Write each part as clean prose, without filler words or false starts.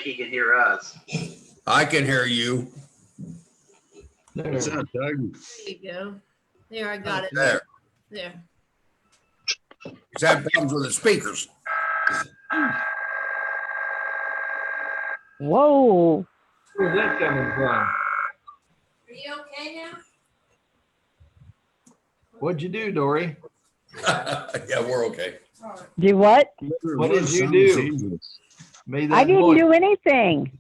think he can hear us. I can hear you. What's up, Doug? There you go. There, I got it. There. There. He's having problems with the speakers. Whoa. Where's that coming from? Are you okay now? What'd you do, Dory? Yeah, we're okay. Do what? What did you do? Made that I didn't noise. do anything.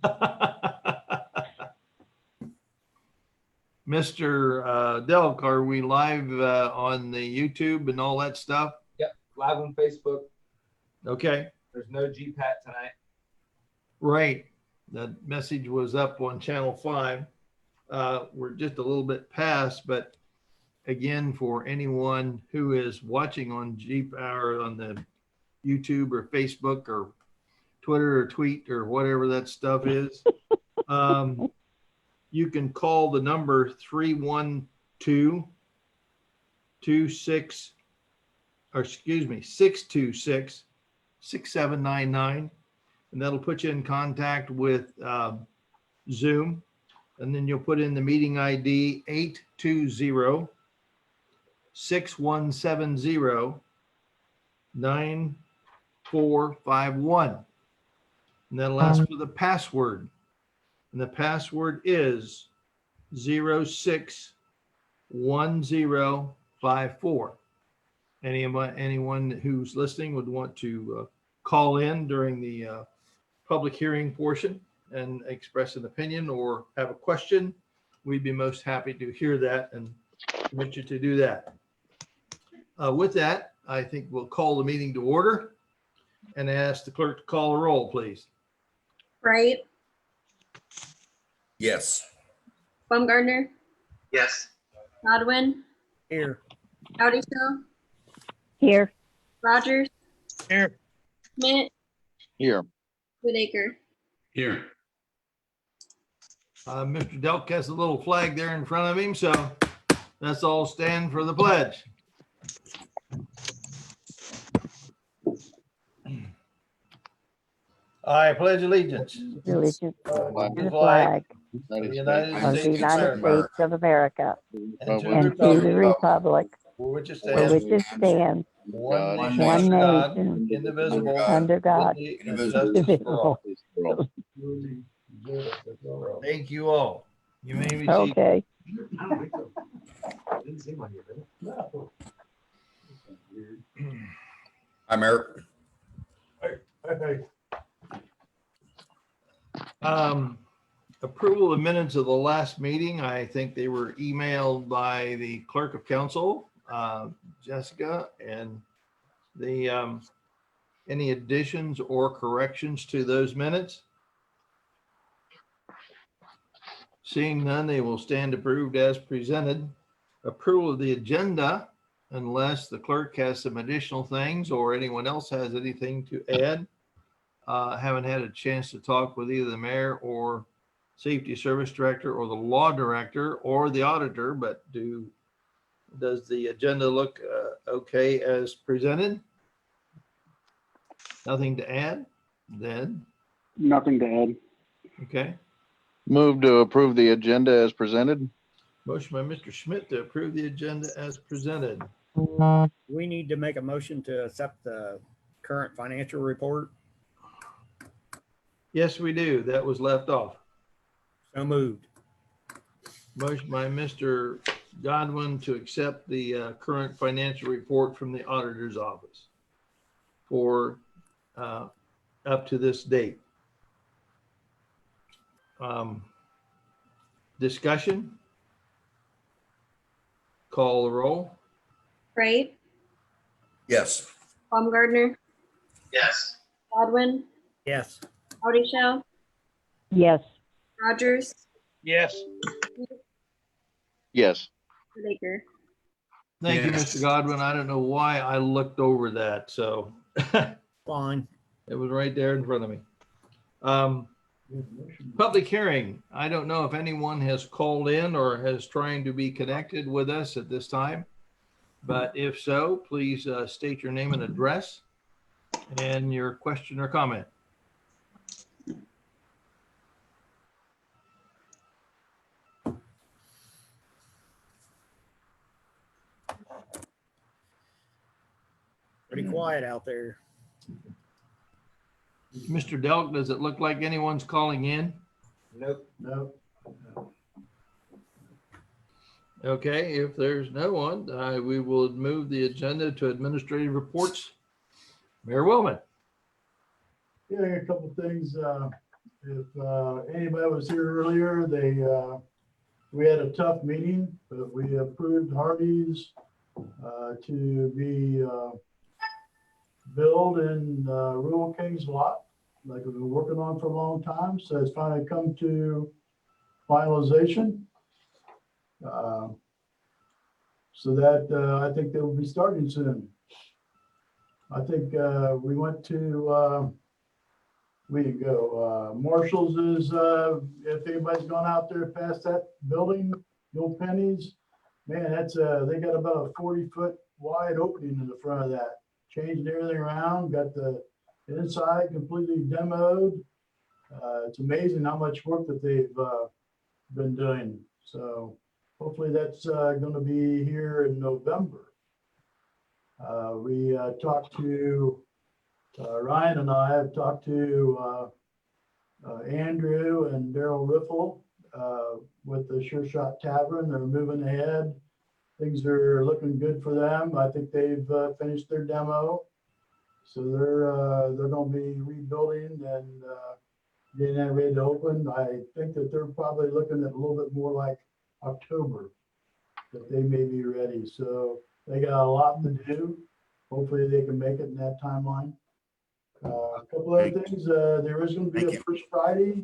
Mr. Delk, are we live on the YouTube and all that stuff? Yep, live on Facebook. Okay, There's no GPAT tonight. right. That message was up on Channel 5. We're just a little bit past, but again, for anyone who is watching on Jeep Hour on the YouTube or Facebook or Twitter or tweet or whatever that stuff is, you can call the number 626-6799, and that'll put you in contact with Zoom. And then you'll put in the meeting ID 820-6170-9451. And that'll ask for the password. And the password is 061054. Anyone who's listening would want to call in during the public hearing portion and express an opinion or have a question, we'd be most happy to hear that and permit you to do that. With that, I think we'll call the meeting to order and ask the clerk to call the roll, please. Right. Yes. Baumgartner, Yes. Godwin, Here. Howdy Show, Here. Rogers, Here. Schmidt, Here. Whitaker. Here. Mr. Delk has a little flag there in front of him, so let's all stand for the pledge. I pledge allegiance Allegiance to to the the flag flag of the United of the States of United America States of America and to the and to the republic republic for which it for stands, which it stands, one one nation, under God, nation, indivisible, under God, with justice for all. indivisible. Thank you all. You may be seated. Okay. I'm Eric. Approval of minutes of the last meeting. I think they were emailed by the clerk of council, Jessica, and the any additions or corrections to those minutes? Seeing none, they will stand approved as presented. Approval of the agenda, unless the clerk has some additional things or anyone else has anything to add. Haven't had a chance to talk with either the mayor or safety service director or the law director or the auditor, but does the agenda look okay as presented? Nothing to add then? Nothing to add. Okay. Move to approve the agenda as presented. Motion by Mr. Schmidt to approve the agenda as presented. We need to make a motion to accept the current financial report. Yes, we do. That was left off. So moved. Motion by Mr. Godwin to accept the current financial report from the auditor's office for up to this date. Discussion? Call the roll. Right. Yes. Baumgartner, Yes. Godwin, Yes. Howdy Show, Yes. Rogers, Yes. Yes. Whitaker. Thank you, Yes. Mr. Godwin. I don't know why I looked over that, so Fine. it was right there in front of me. Public hearing. I don't know if anyone has called in or has trying to be connected with us at this time. But if so, please state your name and address and your question or comment. pretty quiet out there. Mr. Delk, does it look like anyone's calling in? Nope. No. Okay, if there's no one, we will move the agenda to administrative reports. Mayor Wellman. Yeah, a couple of things. If anybody was here earlier, we had a tough meeting, but we approved Hardee's to be built in Rural Kings Lot, like we've been working on for a long time. So it's finally come to finalization. So that I think they will be starting soon. I think we went to Marshall's is, if anybody's gone out there past that building, the old Penny's, man, that's they got about a 40-foot wide opening in the front of that. Changed everything around, got the inside completely demoed. It's amazing how much work that they've been doing. So hopefully that's going to be here in November. We talked to Ryan and I have talked to Andrew and Daryl Riffle with the Sure Shot Tavern. They're moving ahead. Things are looking good for them. I think they've finished their demo. So they're going to be rebuilding and getting that ready to open. I think that they're probably looking at a little bit more like October that they may be ready. So they got a lot to do. Hopefully they can make it in that timeline. A couple other things. There is going to be a First Friday.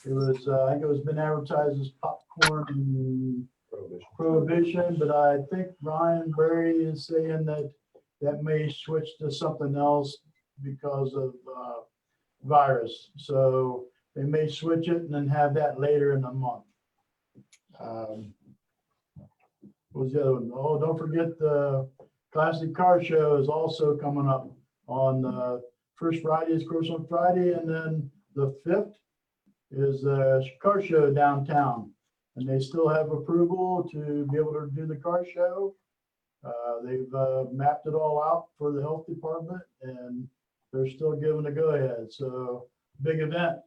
It was, I think it was been advertised as popcorn and prohibition, but I think Ryan Berry is saying that that may switch to something else because of virus. So they may switch it and then have that later in the month. What was the other one? Oh, don't forget the Classic Car Show is also coming up on First Friday, is course on Friday, and then the 5th is a car show downtown. And they still have approval to be able to do the car show. They've mapped it all out for the health department and they're still giving a go ahead. So big event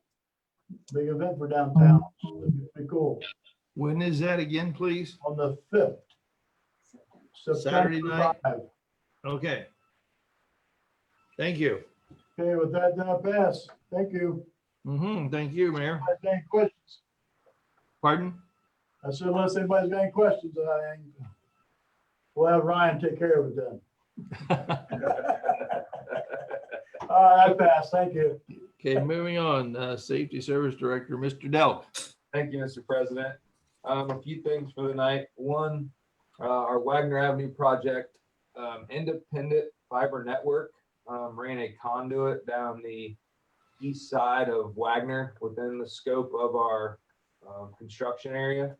for downtown. It'll be pretty cool. When is that again, please? On the 5th. Saturday night? 5. Okay. Thank you. Okay, with that, then I pass. Thank you. Thank you, Mayor. If any questions? Pardon? I said, unless anybody's got any questions, we'll have Ryan take care of it then. All right, I pass. Thank you. Okay, moving on. Safety Service Director, Mr. Delk. Thank you, Mr. President. A few things for the night. One, our Wagner Avenue project, independent fiber network, ran a conduit down the east side of Wagner within the scope of our construction area.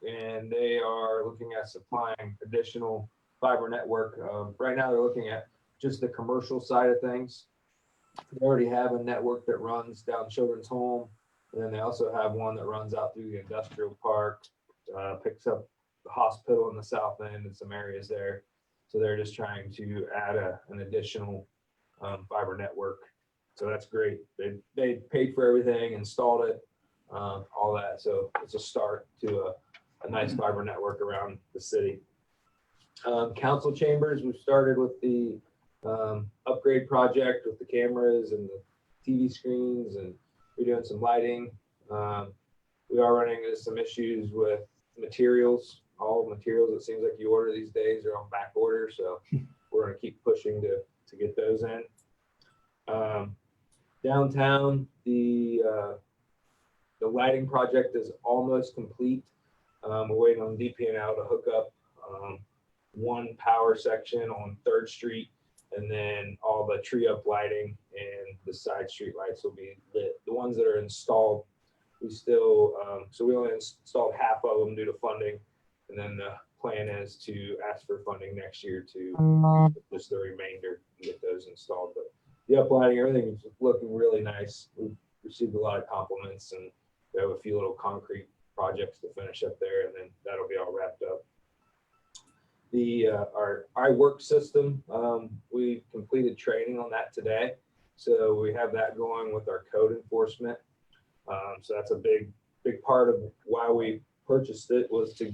And they are looking at supplying additional fiber network. Right now, they're looking at just the commercial side of things. They already have a network that runs down Children's Home. And then they also have one that runs out through the industrial park, picks up the hospital in the south end and some areas there. So they're just trying to add an additional fiber network. So that's great. They paid for everything, installed it, all that. So it's a start to a nice fiber network around the city. Council chambers, we've started with the upgrade project with the cameras and the TV screens, and we're doing some lighting. We are running into some issues with materials. All materials, it seems like you order these days are on back order. So we're going to keep pushing to get those in. Downtown, the lighting project is almost complete. We're waiting on DP&L to hook up one power section on 3rd Street, and then all the tree up lighting and the side street lights will be lit. The ones that are installed, we still, so we only installed half of them due to funding. And then the plan is to ask for funding next year to just the remainder and get those installed. But the uplighting, everything is looking really nice. We've received a lot of compliments, and we have a few little concrete projects to finish up there, and then that'll be all wrapped up. our iWork system. We completed training on that today. So we have that going with our code enforcement. So that's a big part of why we purchased it, was to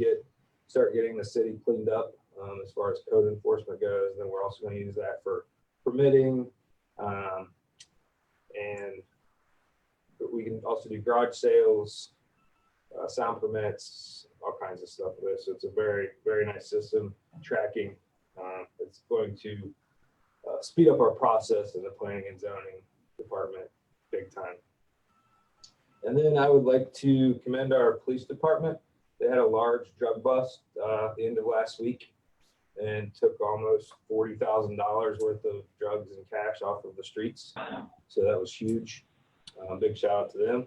start getting the city cleaned up as far as code enforcement goes. And then we're also going to use that for permitting, and we can also do garage sales, sound permits, all kinds of stuff with this. So it's a very, very nice system tracking. It's going to speed up our process in the planning and zoning department big time. And then I would like to commend our police department. They had a large drug bust at the end of last week and took almost $40,000 worth of drugs and cash off of the streets. So that was huge. Big shout out to them.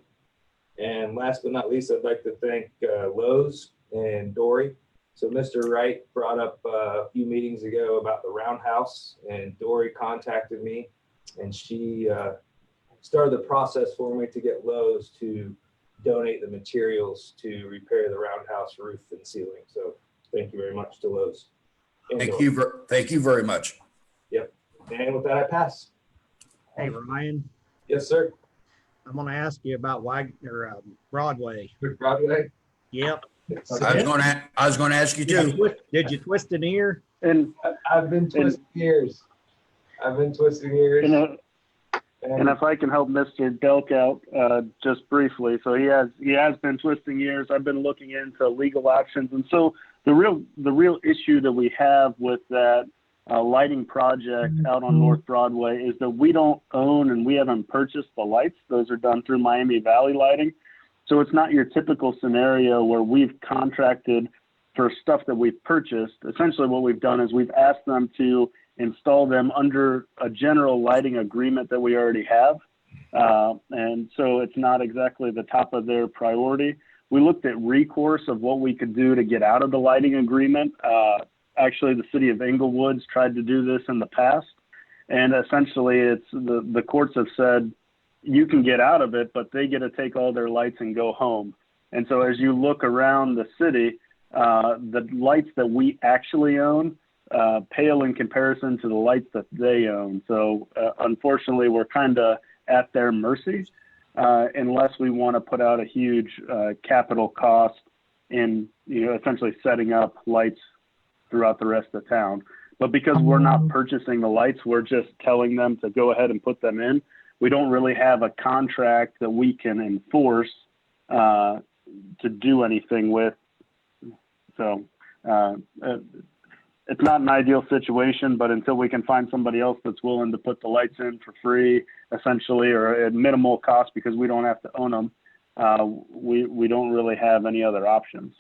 And last but not least, I'd like to thank Lowe's and Dory. So Mr. Wright brought up a few meetings ago about the roundhouse, and Dory contacted me, and she started the process for me to get Lowe's to donate the materials to repair the roundhouse roof and ceiling. So thank you very much to Lowe's. Thank you very much. Yep. And with that, I pass. Hey, Ryan, Yes, sir. I'm going to ask you about Broadway. Broadway. Yep. I was going to ask you too. Did you twist an ear? And, I've been twisting ears. and if I can help Mr. Delk out just briefly. So he has been twisting ears. I've been looking into legal options. And so the real issue that we have with that lighting project out on North Broadway is that we don't own and we haven't purchased the lights. Those are done through Miami Valley Lighting. So it's not your typical scenario where we've contracted for stuff that we've purchased. Essentially what we've done is we've asked them to install them under a general lighting agreement that we already have. And so it's not exactly the top of their priority. We looked at recourse of what we could do to get out of the lighting agreement. Actually, the city of Inglewood's tried to do this in the past. And essentially it's the courts have said, you can get out of it, but they get to take all their lights and go home. And so as you look around the city, the lights that we actually own pale in comparison to the lights that they own. So unfortunately, we're kind of at their mercy unless we want to put out a huge capital cost in essentially setting up lights throughout the rest of town. But because we're not purchasing the lights, we're just telling them to go ahead and put them in. We don't really have a contract that we can enforce to do anything with. So it's not an ideal situation, but until we can find somebody else that's willing to put the lights in for free, essentially, or at minimal cost because we don't have to own them, we don't really have any other options.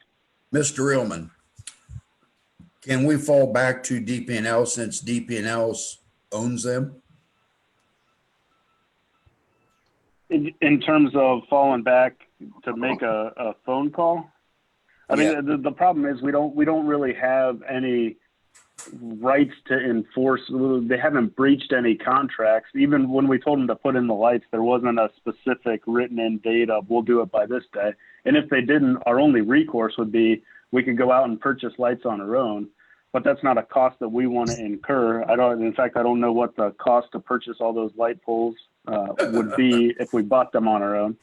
Mr. Illman, can we fall back to DP&L since DP&L owns them? In terms of falling back to make a phone call? I mean, the problem is we don't really have any rights to enforce. They haven't breached any contracts. Even when we told them to put in the lights, there wasn't a specific written in date of we'll do it by this day. And if they didn't, our only recourse would be we could go out and purchase lights on our own. But that's not a cost that we want to incur. I don't know what the cost to purchase all those light poles would be if we bought them on our own.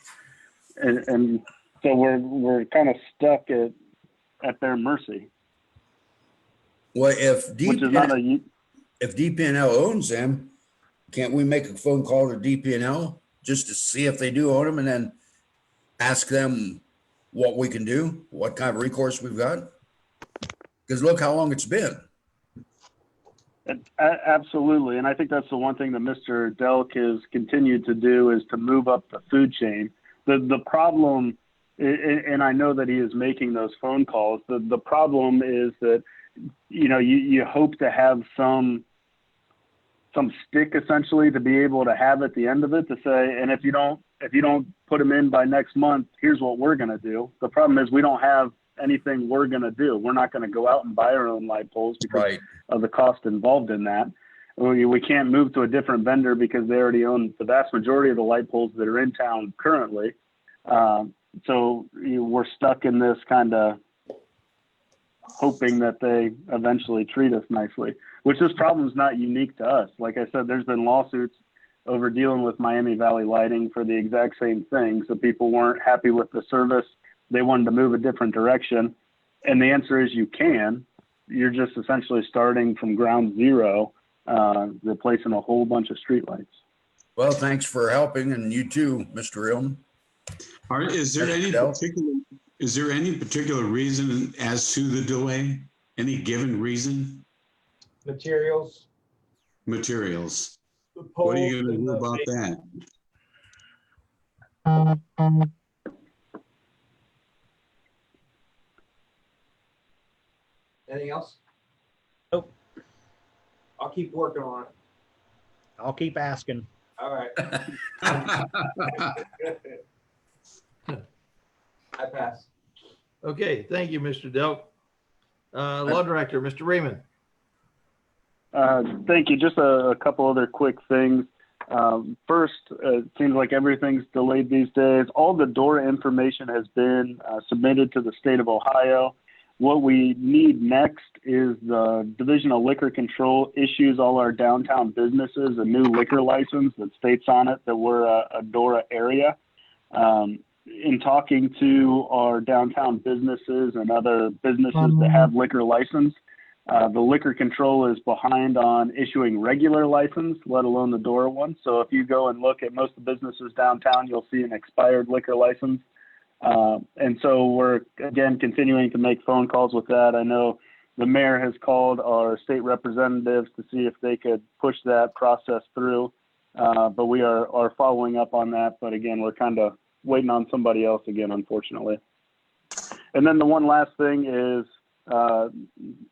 And so we're kind of stuck at their mercy. Well, if DP&L owns them, can't we make a phone call to DP&L just to see if they do own them and then ask them what we can do, what kind of recourse we've got? Because look how long it's been. Absolutely. And I think that's the one thing that Mr. Delk has continued to do is to move up the food chain. The problem, and I know that he is making those phone calls, the problem is that, you hope to have some stick essentially to be able to have at the end of it to say, and if you don't put them in by next month, here's what we're going to do. The problem is we don't have anything we're going to do. We're not going to go out and buy our own light poles because of the cost involved in that. We can't move to a different vendor because they already own the vast majority of the light poles that are in town currently. So we're stuck in this kind of hoping that they eventually treat us nicely, which this problem is not unique to us. Like I said, there's been lawsuits over dealing with Miami Valley Lighting for the exact same thing. So people weren't happy with the service. They wanted to move a different direction. And the answer is you can. You're just essentially starting from ground zero, replacing a whole bunch of streetlights. Well, thanks for helping, and you too, Mr. Ilm. Is there any particular reason as to the delay? Any given reason? Materials. Materials. The What are you poles going to and do the about that? Anything else? Nope. I'll keep working on it. I'll keep asking. All right. I pass. Okay, thank you, Mr. Delk. Law Director, Mr. Raymond. Thank you. Just a couple other quick things. First, it seems like everything's delayed these days. All the DORA information has been submitted to the state of Ohio. What we need next is the Division of Liquor Control issues all our downtown businesses a new liquor license that states on it that we're a DORA area. In talking to our downtown businesses and other businesses that have liquor license, the liquor control is behind on issuing regular license, let alone the DORA one. So if you go and look at most of the businesses downtown, you'll see an expired liquor license. And so we're, again, continuing to make phone calls with that. I know the mayor has called our state representatives to see if they could push that process through. But we are following up on that. But again, we're kind of waiting on somebody else again, unfortunately. And then the one last thing is,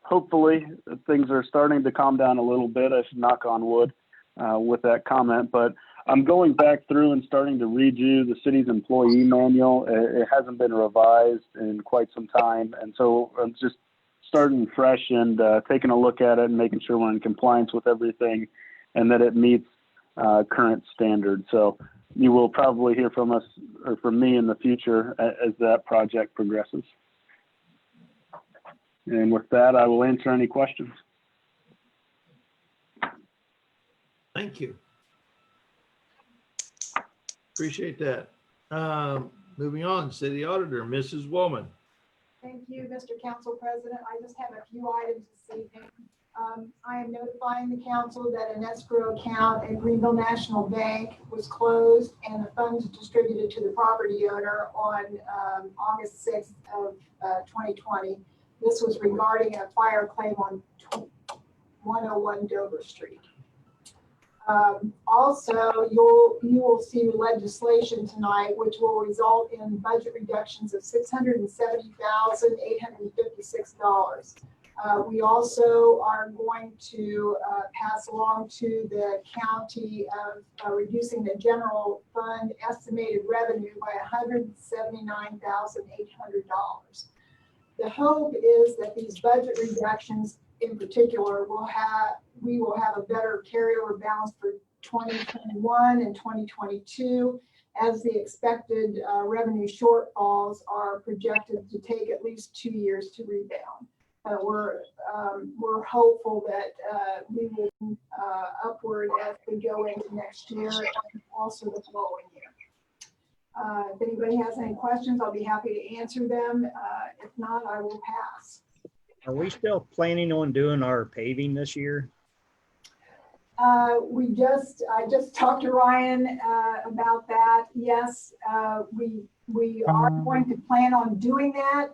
hopefully things are starting to calm down a little bit. I should knock on wood with that comment, but I'm going back through and starting to redo the city's employee manual. It hasn't been revised in quite some time. And so I'm just starting fresh and taking a look at it and making sure we're in compliance with everything and that it meets current standards. So you will probably hear from us or from me in the future as that project progresses. And with that, I will answer any questions. Thank you. Appreciate that. Moving on, City Auditor, Mrs. Woolman. Thank you, Mr. Council President. I just have a few items this evening. I am notifying the council that an escrow account at Greenville National Bank was closed and the funds distributed to the property owner on August 6th of 2020. This was regarding a fire claim on 101 Dover Street. Also, you will see legislation tonight which will result in budget reductions of $670,856. We also are going to pass along to the county of reducing the general fund estimated revenue by $179,800. The hope is that these budget reductions in particular we will have a better carryover balance for 2021 and 2022 as the expected revenue shortfalls are projected to take at least 2 years to rebound. We're hopeful that we will move upward as we go into next year and also the following year. If anybody has any questions, I'll be happy to answer them. If not, I will pass. Are we still planning on doing our paving this year? I just talked to Ryan about that. Yes, we are going to plan on doing that.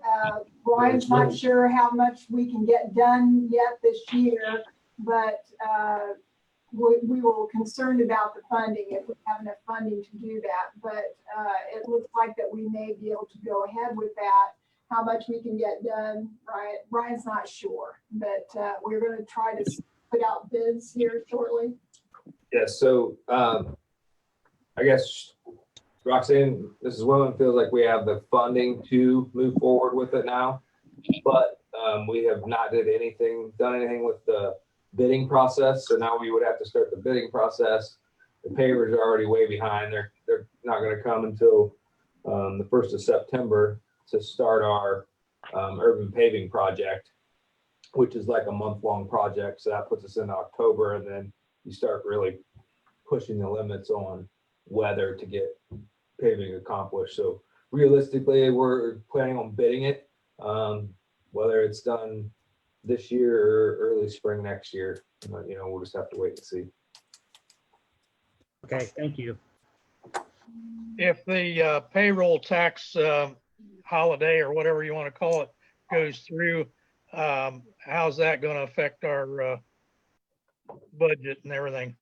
Ryan's not sure how much we can get done yet this year, but we were concerned about the funding, if we have enough funding to do that. But it looks like that we may be able to go ahead with that. How much we can get done, Ryan's not sure, but we're going to try to put out bids here shortly. Yeah, so I guess Roxanne, Mrs. Wilman feels like we have the funding to move forward with it now, but we have not done anything with the bidding process. So now we would have to start the bidding process. The pavers are already way behind. They're not going to come until the 1st of September to start our urban paving project. which is like a month-long project. So that puts us in October, and then you start really pushing the limits on weather to get paving accomplished. So realistically, we're planning on bidding it, whether it's done this year or early spring next year. We'll just have to wait and see. Okay, thank you. If the payroll tax holiday or whatever you want to call it goes through, how's that going to affect our budget and everything?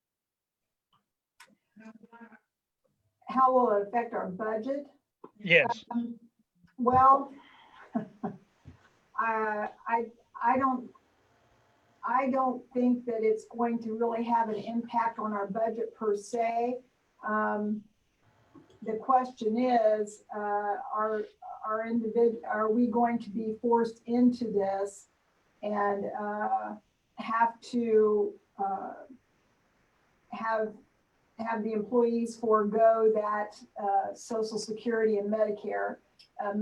How will it affect our budget? Yes. Well, I don't think that it's going to really have an impact on our budget per se. The question is, are we going to be forced into this and have to have the employees forego that Social Security and Medicare in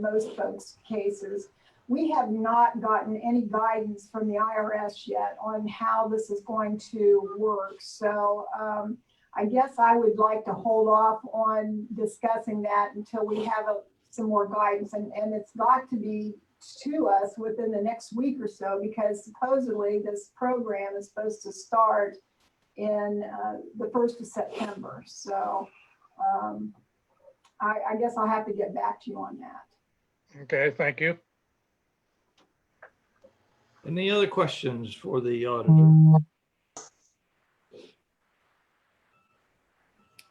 most folks' cases? We have not gotten any guidance from the IRS yet on how this is going to work. So I guess I would like to hold off on discussing that until we have some more guidance. And it's got to be to us within the next week or so, because supposedly this program is supposed to start in the 1st of September. So I guess I'll have to get back to you on that. Okay, thank you. Any other questions for the auditor?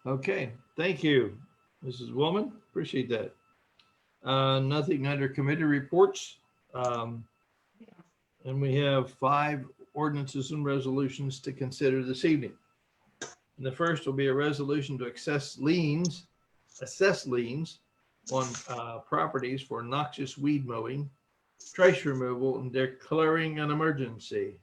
Okay, thank you, Mrs. Woolman. Appreciate that. Nothing under committee reports. And we have 5 ordinances and resolutions to consider this evening. And the first will be a resolution to assess liens on properties for noxious weed mowing, trash removal, and declaring an emergency.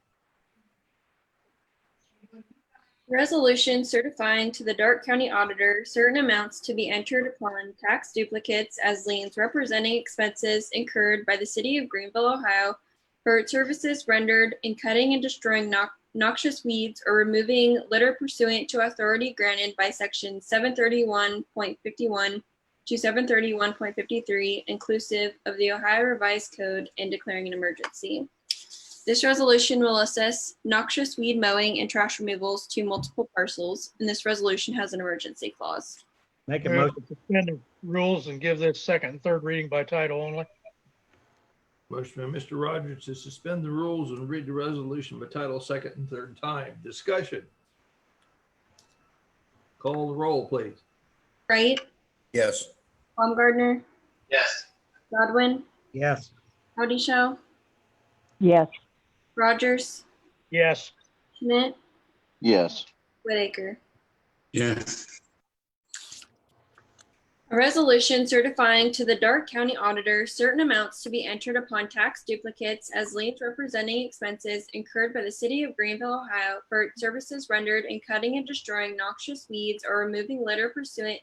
Resolution certifying to the Darke County Auditor certain amounts to be entered upon tax duplicates as liens representing expenses incurred by the city of Greenville, Ohio for its services rendered in cutting and destroying noxious weeds or removing litter pursuant to authority granted by section 731.51 to 731.53, inclusive of the Ohio Revised Code, and declaring an emergency. This resolution will assess noxious weed mowing and trash removals to multiple parcels, and this resolution has an emergency clause. Make a Move motion. to suspend the rules and give this second and third reading by title only. Motion by Mr. Rogers to suspend the rules and read the resolution by title second and third time. Discussion. Call the roll, please. Wright, Yes. Baumgartner, Yes. Godwin, Yes. Houdeshell, yes, Rogers, Yes. Schmidt, Yes. Whitaker. yes, A resolution certifying to the Darke County Auditor certain amounts to be entered upon tax duplicates as liens representing expenses incurred by the city of Greenville, Ohio for its services rendered in cutting and destroying noxious weeds or removing litter pursuant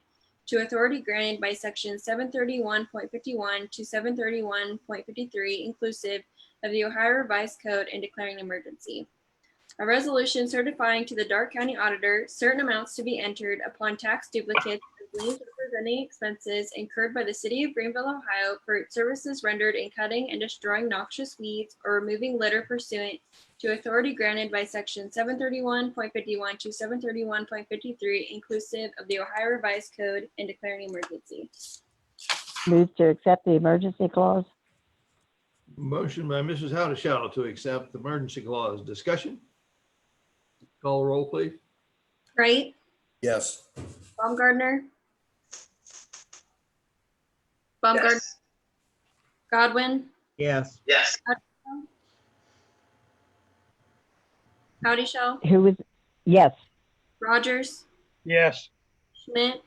to authority granted by section 731.51 to 731.53, inclusive of the Ohio Revised Code, and declaring an emergency. A resolution certifying to the Darke County Auditor certain amounts to be entered upon tax duplicates as liens representing expenses incurred by the city of Greenville, Ohio for its services rendered in cutting and destroying noxious weeds or removing litter pursuant to authority granted by section 731.51 to 731.53, inclusive of the Ohio Revised Code, and declaring an emergency. move to accept the emergency clause. Motion by Mrs. Houdeshell to accept the emergency clause. Discussion. Call the roll, please. Wright, Yes. Baumgartner, Yes. Godwin, Yes. Yes. Houdeshell, Who was, yes, Rogers, Yes. Schmidt,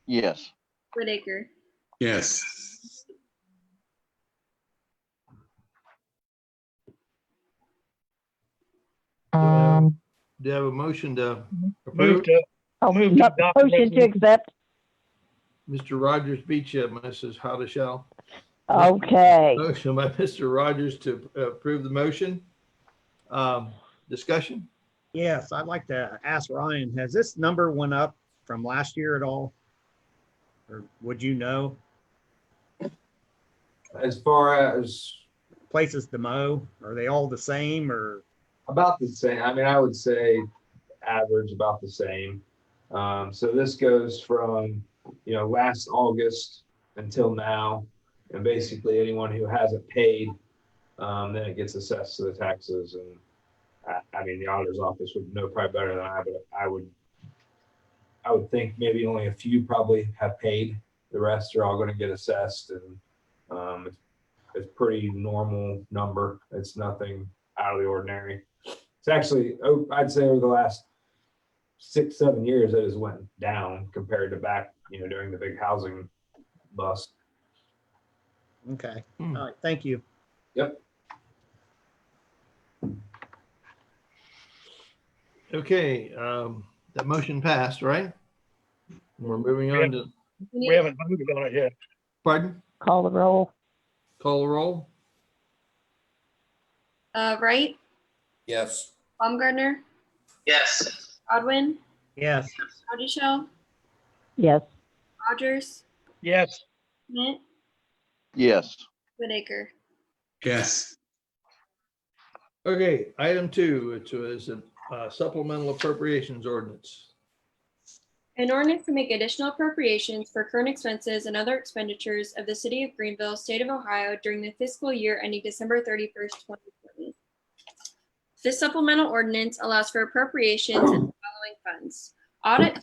Yes. Whitaker. yes, Do you have a motion to Move approve? to, oh, Move to no, adopt the motion to resolution. accept, Mr. Rogers beat you, Mrs. Houdeshell. Okay. Motion by Mr. Rogers to approve the motion. Discussion? Yes, I'd like to ask Ryan, has this number went up from last year at all? Or would you know? As far as Places to mow, are they all the same or? about the same, I mean, I would say average about the same. So this goes from, last August until now. And basically anyone who hasn't paid, then it gets assessed to the taxes. And I mean, the auditor's office would know probably better than I, but I would think maybe only a few probably have paid. The rest are all going to get assessed, and it's pretty normal number. It's nothing out of the ordinary. It's actually, I'd say over the last 6-7 years, it has went down compared to back, during the big housing bust. Okay, all right, thank you. Yep. Okay, that motion passed, right? We're moving on to, We haven't voted on it yet. pardon? Call the roll. Call the roll? Wright, Yes. Baumgartner, Yes. Godwin, Yes, Audishell, Yes. Rogers, Yes, Schmidt, Yes. Whitaker. Yes. Okay, item 2, which was a supplemental appropriations ordinance. An ordinance to make additional appropriations for current expenses and other expenditures of the city of Greenville, state of Ohio during the fiscal year ending December 31st, 2020. This supplemental ordinance allows for appropriations in the following funds: audit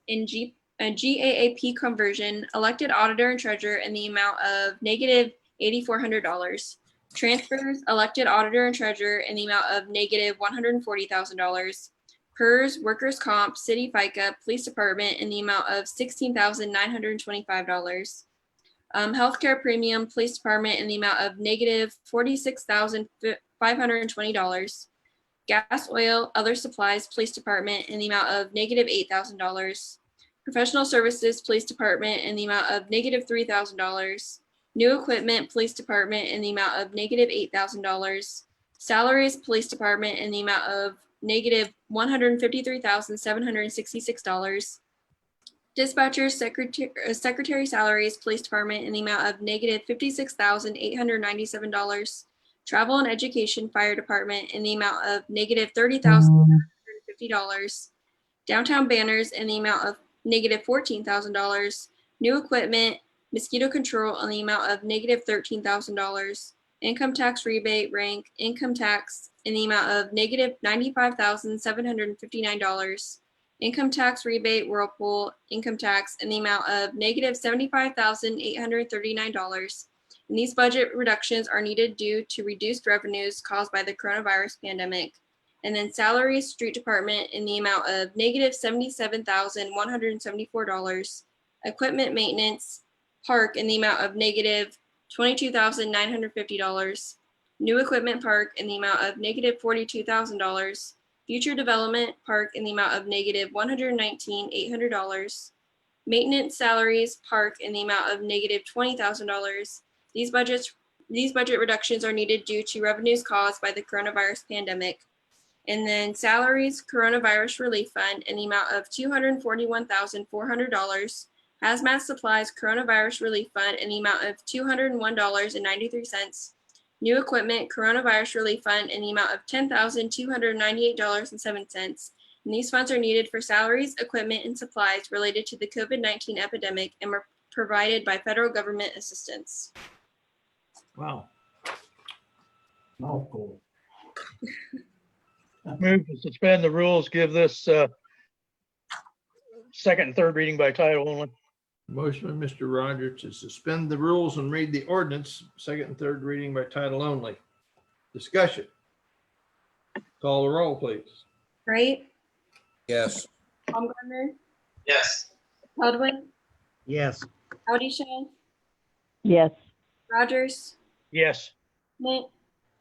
fees in GAAP conversion, elected auditor and treasurer in the amount of negative $8,400, transfers, elected auditor and treasurer in the amount of negative $140,000, PERS, workers' comp, city FICA, police department in the amount of $16,925. Healthcare premium, police department in the amount of negative $46,520. Gas, oil, other supplies, police department in the amount of negative $8,000. Professional services, police department in the amount of negative $3,000. New equipment, police department in the amount of negative $8,000. Salaries, police department in the amount of negative $153,766. Dispatchers, secretary salaries, police department in the amount of negative $56,897. Travel and education, fire department in the amount of negative $30,750. Downtown banners in the amount of negative $14,000. New equipment, mosquito control in the amount of negative $13,000. Income tax rebate rank, income tax in the amount of negative $95,759. Income tax rebate Whirlpool, income tax in the amount of negative $75,839. And these budget reductions are needed due to reduced revenues caused by the coronavirus pandemic. And then salaries, street department in the amount of negative $77,174. Equipment maintenance, park in the amount of negative $22,950. New equipment park in the amount of negative $42,000. Future development park in the amount of negative $119,800. Maintenance salaries park in the amount of negative $20,000. These budget reductions are needed due to revenues caused by the coronavirus pandemic. And then salaries, coronavirus relief fund in the amount of $241,400. Hazmat supplies, coronavirus relief fund in the amount of $201.93. New equipment, coronavirus relief fund in the amount of $10,298.07. And these funds are needed for salaries, equipment, and supplies related to the COVID-19 epidemic and were provided by federal government assistance. Wow. Mouthful. move to suspend the rules, give this second and third reading by title only. Motion by Mr. Rogers to suspend the rules and read the ordinance, second and third reading by title only. Discussion. Call the roll, please. Wright, Yes. Baumgartner, Yes. Godwin, yes, Audishell, Yes. Rogers, Yes, Schmidt,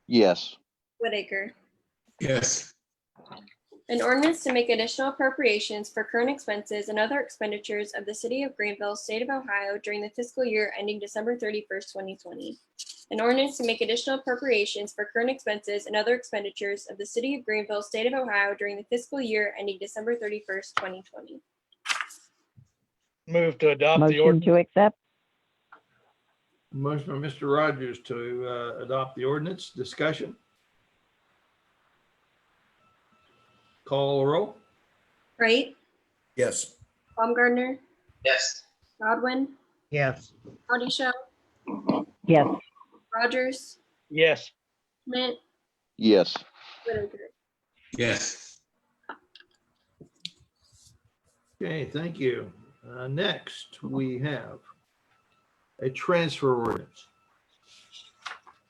Yes. Whitaker. Yes. An ordinance to make additional appropriations for current expenses and other expenditures of the city of Greenville, state of Ohio during the fiscal year ending December 31st, 2020. An ordinance to make additional appropriations for current expenses and other expenditures of the city of Greenville, state of Ohio during the fiscal year ending December 31st, 2020. Move to adopt the Motion ordinance. to accept? Motion by Mr. Rogers to adopt the ordinance. Discussion. Call the roll. Wright, Yes. Baumgartner, Yes. Godwin, Yes. Audisha, Yes. Rogers, Yes. Schmidt, Yes. Whitaker. Yes. Okay, thank you. Next, we have a transfer ordinance.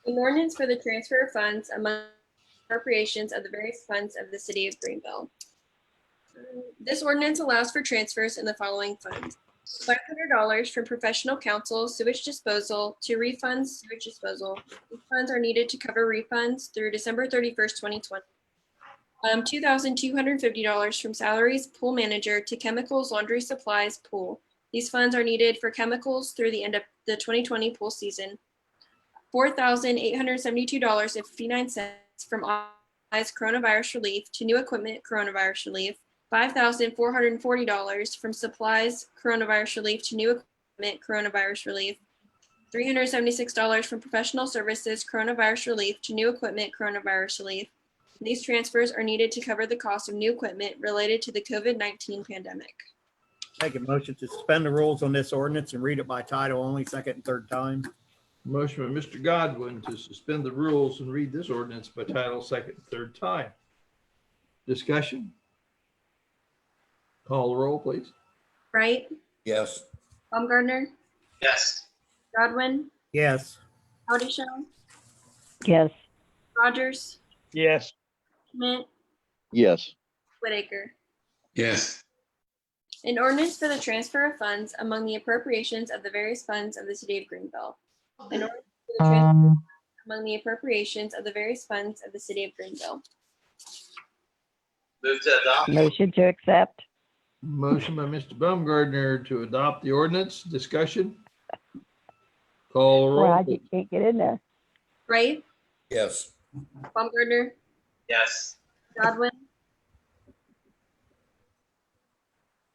An ordinance for the transfer of funds among appropriations of the various funds of the city of Greenville. This ordinance allows for transfers in the following funds. $500 from professional counsel sewage disposal to refunds sewage disposal. These funds are needed to cover refunds through December 31st, 2020. $2,250 from salaries pool manager to chemicals laundry supplies pool. These funds are needed for chemicals through the end of the 2020 pool season. $4,872.59 from authorized coronavirus relief to new equipment coronavirus relief. $5,440 from supplies coronavirus relief to new equipment coronavirus relief. $376 from professional services coronavirus relief to new equipment coronavirus relief. These transfers are needed to cover the cost of new equipment related to the COVID-19 pandemic. Make a motion to suspend the rules on this ordinance and read it by title only, second and third time. Motion by Mr. Godwin to suspend the rules and read this ordinance by title second and third time. Discussion. Call the roll, please. Wright, Yes. Baumgartner, Yes. Godwin, Yes. Audisha, Yes. Rogers, Yes. Schmidt, Yes. Whitaker. Yes. An ordinance for the transfer of funds among the appropriations of the various funds of the city of Greenville. An ordinance for the transfer among the appropriations of the various funds of the city of Greenville. Move to adopt. Motion to accept? Motion by Mr. Baumgartner to adopt the ordinance. Discussion. Call the roll. Rod, you can't get in there. Wright, Yes. Baumgartner, Yes. Godwin.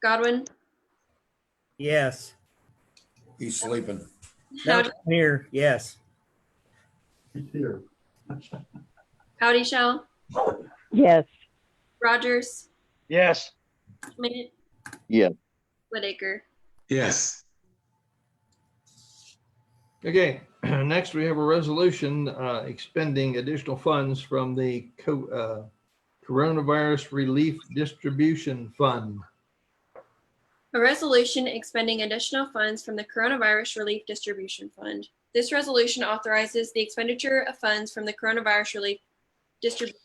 Godwin, Yes. He's sleeping. Howdy, Here, yes. He's here. Howdy Shell, Yes. Rogers, Yes. Schmidt, Yes. Whitaker. Yes. Okay, next we have a resolution expending additional funds from the Coronavirus Relief Distribution Fund. A resolution expending additional funds from the Coronavirus Relief Distribution Fund. This resolution authorizes the expenditure of funds from the Coronavirus Relief Distribution.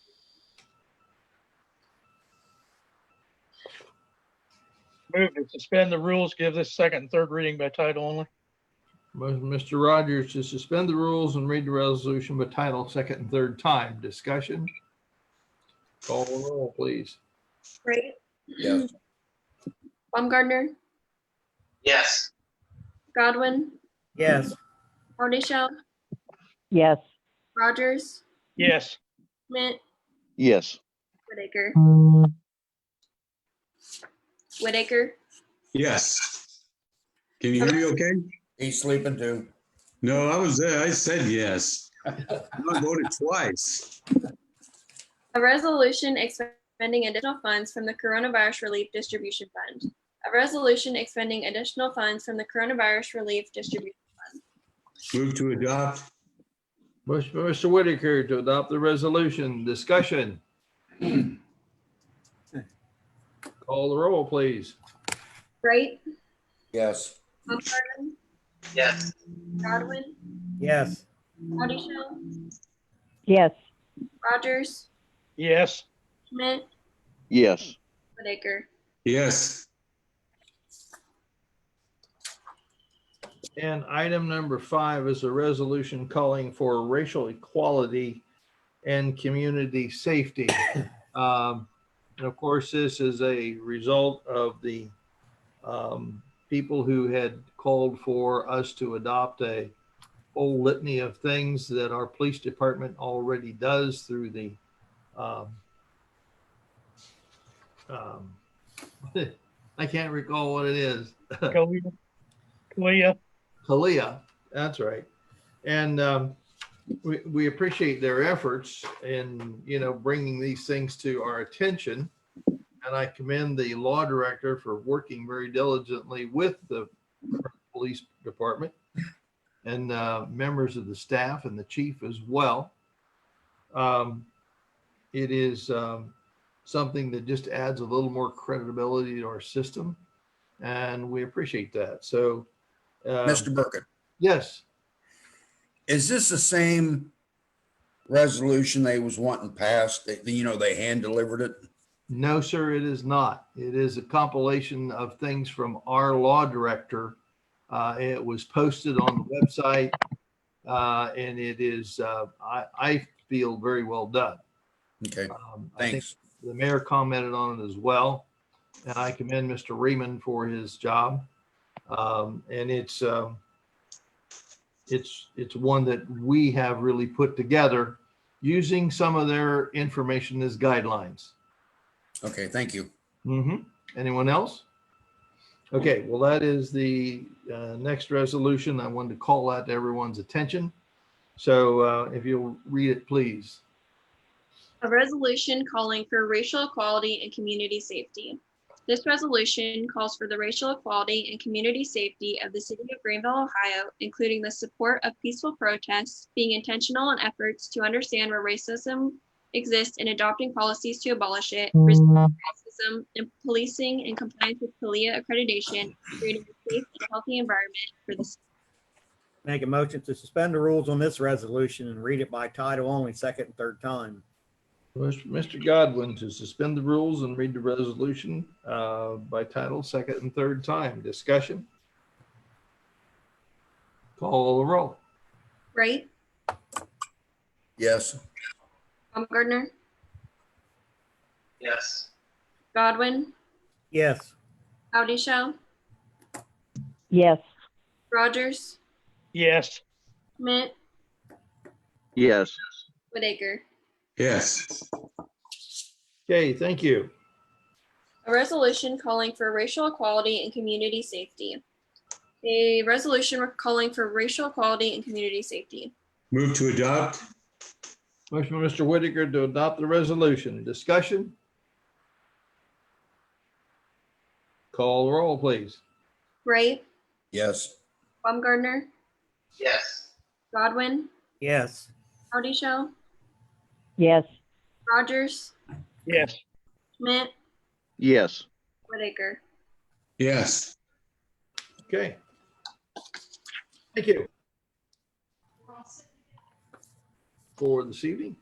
Move to suspend the rules, give this second and third reading by title only. Motion, Mr. Rogers, to suspend the rules and read the resolution by title second and third time. Discussion. Call the roll, please. Wright, Yes. Baumgartner, Yes. Godwin, Yes. Audisha, Yes. Rogers, Yes. Schmidt, Yes. Whitaker. Whitaker, Yes. Can you hear me okay? He's sleeping too. No, I was there. I said yes. I voted twice. a resolution expending additional funds from the Coronavirus Relief Distribution Fund. A resolution expending additional funds from the Coronavirus Relief Distribution Fund. Move to adopt. Motion by Mr. Whitaker to adopt the resolution. Discussion. Call the roll, please. Wright, Yes. Baumgartner, Yes. Godwin, Yes. Audisha, Yes. Rogers, Yes. Schmidt, Yes. Whitaker. Yes. And item number 5 is a resolution calling for racial equality and community safety. And of course, this is a result of the people who had called for us to adopt a whole litany of things that our police department already does through the I can't recall what it is. Kalia, that's right. And we appreciate their efforts in, bringing these things to our attention. And I commend the law director for working very diligently with the police department and members of the staff and the chief as well. It is something that just adds a little more credibility to our system, and we appreciate that. So, Mr. Burkett, yes. is this the same resolution they was wanting passed? They hand delivered it? No, sir, it is not. It is a compilation of things from our law director. It was posted on the website, and it is, I feel, very well done. Okay, I think thanks. the mayor commented on it as well, and I commend Mr. Reeman for his job. And it's one that we have really put together using some of their information as guidelines. Okay, thank you. Anyone else? Okay, well, that is the next resolution. I wanted to call that to everyone's attention. So if you'll read it, please. A resolution calling for racial equality and community safety. This resolution calls for the racial equality and community safety of the city of Greenville, Ohio, including the support of peaceful protests, being intentional in efforts to understand where racism exists and adopting policies to abolish it, resisting racism, and policing in compliance with CALEA accreditation, creating a safe and healthy environment for the city. Make a motion to suspend the rules on this resolution and read it by title only, second and third time. Mr. Godwin to suspend the rules and read the resolution by title, second and third time. Discussion. Call the roll. Wright, Yes. Baumgartner, Yes. Godwin, Yes. Howdy Shell, yes, Yes. Rogers, Schmidt, Yes. Whitaker. Yes. Okay, thank you. A resolution calling for racial equality and community safety. A resolution calling for racial equality and community safety. Move to adopt. Motion by Mr. Whitaker to adopt the resolution. Discussion. Call the roll, please. Wright, Yes. Baumgartner, Yes. Godwin, Yes. Howdy Shell, yes, Rogers, Yes. Schmidt, Yes. Whitaker. Yes. Okay. Thank you for this evening.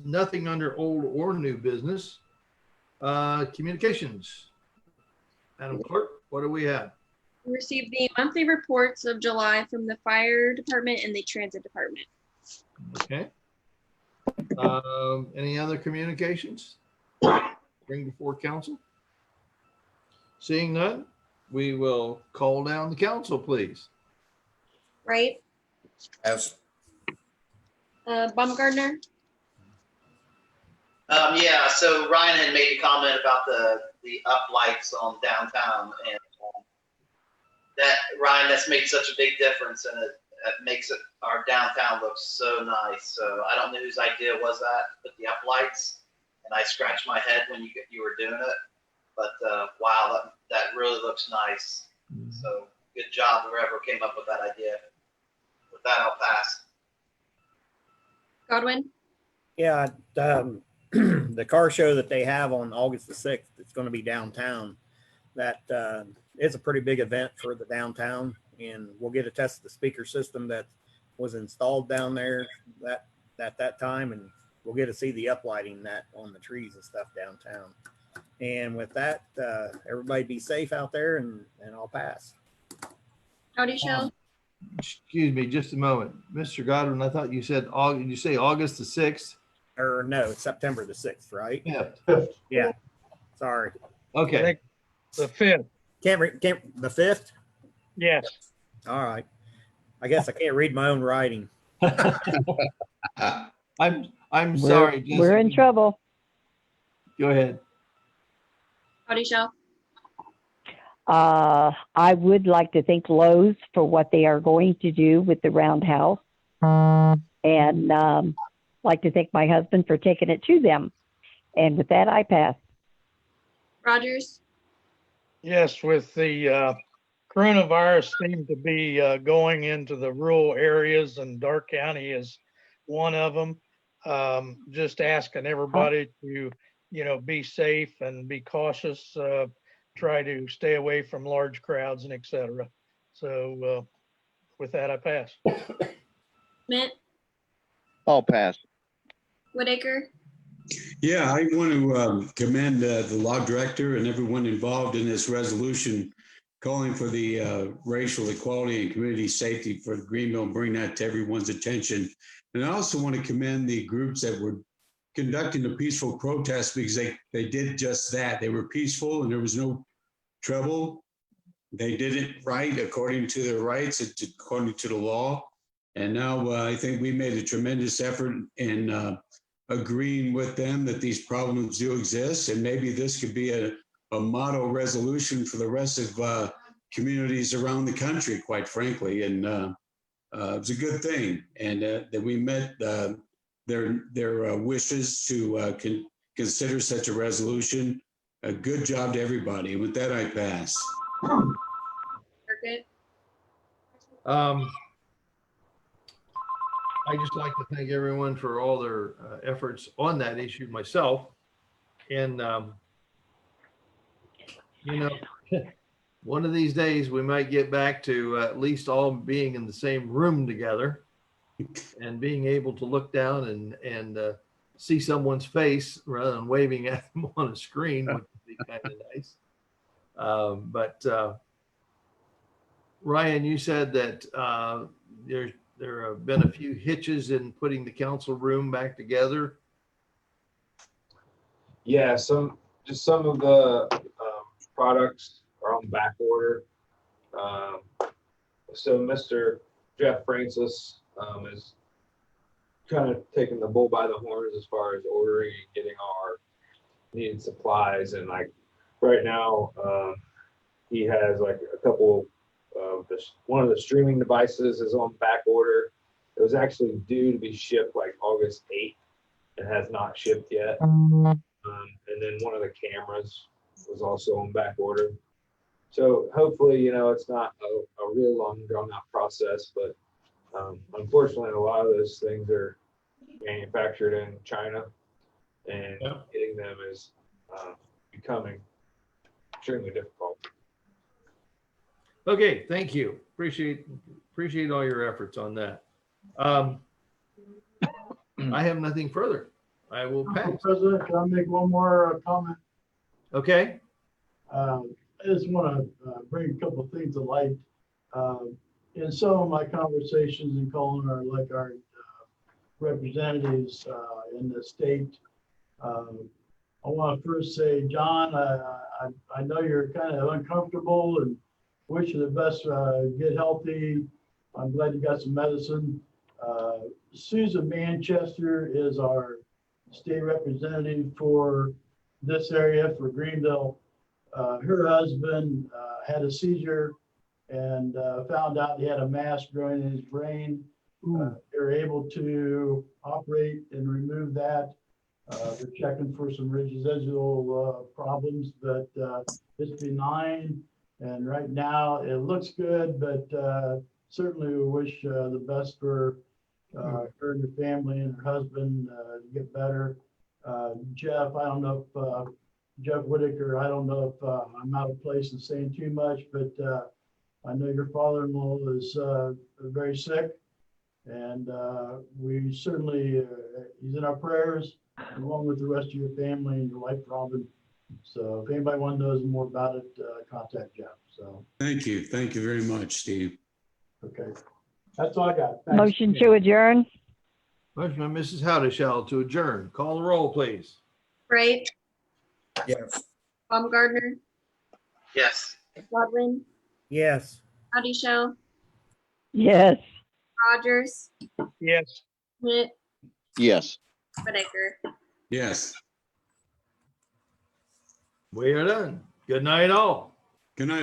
Nothing under old or new business. Communications. Madam Clerk, what do we have? We received the monthly reports of July from the fire department and the transit department. Okay. Any other communications? Bring before council? Seeing none, we will call down the council, please. Wright, Yes. Baumgartner, Yeah, so Ryan had made a comment about the up lights on downtown, and that, Ryan, that's made such a big difference, and it makes our downtown look so nice. So I don't know whose idea was that, but the up lights, and I scratched my head when you were doing it, but wow, that really looks nice. So good job, whoever came up with that idea. With that, I'll pass. Godwin, Yeah, the car show that they have on August the 6th, it's going to be downtown. That it's a pretty big event for the downtown, and we'll get a test of the speaker system that was installed down there at that time, and we'll get to see the uplighting that on the trees and stuff downtown. And with that, everybody be safe out there, and I'll pass. Howdy Shell, Excuse me, just a moment. Mr. Godwin, I thought you said, did you say August the 6th? or no, it's September the 6th, right? Yeah. Yeah. Sorry. I Okay. think the 5th, Can't the 5th? yes. All right. I guess I can't read my own writing. I'm sorry, We're in Jessica. trouble. Go ahead. Body shell. I would like to thank Lowe's for what they are going to do with the roundhouse, and like to thank my husband for taking it to them. And with that, I pass. Rogers. Yes, with the coronavirus seemed to be going into the rural areas, and Dark County is one of them. Just asking everybody to, be safe and be cautious. Try to stay away from large crowds and et cetera. So with that, I pass. Schmidt. I'll pass. Whitaker. Yeah, I want to commend the law director and everyone involved in this resolution calling for the racial equality and community safety for Greenville and bring that to everyone's attention. And I also want to commend the groups that were conducting a peaceful protest because they did just that. They were peaceful and there was no trouble. They did it right according to their rights, according to the law. And now I think we made a tremendous effort in agreeing with them that these problems do exist. And maybe this could be a model resolution for the rest of communities around the country, quite frankly. And it was a good thing. And that we met their wishes to consider such a resolution. A good job to everybody. And with that, I pass. Circuit. I just like to thank everyone for all their efforts on that issue myself. And, one of these days we might get back to at least all being in the same room together and being able to look down and see someone's face rather than waving at them on a screen, which would be kind of nice. But Ryan, you said that there have been a few hitches in putting the council room back together. Yeah, some of the products are on back order. So Mr. Jeff Francis is kind of taking the bull by the horns as far as ordering and getting our needed supplies. And like right now, he has like a couple of one of the streaming devices is on back order. It was actually due to be shipped like August 8th. It has not shipped yet. And then one of the cameras was also on back order. So hopefully, it's not a real long drawn out process, but unfortunately, a lot of those things are manufactured in China, and getting them is becoming extremely difficult. Okay, thank you. Appreciate all your efforts on that. I have nothing further. I will pass. President, can I make one more comment? Okay. I just want to bring a couple of things to light. In some of my conversations and calling our representatives in the state, I want to first say, John, I know you're kind of uncomfortable and wish you the best. Get healthy. I'm glad you got some medicine. Susan Manchester is our state representative for this area for Greenville. Her husband had a seizure and found out he had a mass growing in his brain. They were able to operate and remove that. They're checking for some residual problems, but it's benign. And right now it looks good, but certainly we wish the best for her and her family and her husband to get better. Jeff, I don't know if Jeff Whitaker, I don't know if I'm out of place in saying too much, but I know your father-in-law is very sick, and we certainly, he's in our prayers, along with the rest of your family and your wife, Robin. So if anybody wants to know more about it, contact Jeff. So Thank you very much, Steve. Okay, that's all I got. Thanks. Motion to adjourn. Motion by Mrs. Howdeshell to adjourn. Call the roll, please. Bright, Yes. Baumgartner, Yes. Godwin, Yes. Howdy Yes. Rogers, Yes. Schmidt, Yes. Whitaker. Yes. We are done. Good night, all. Good night.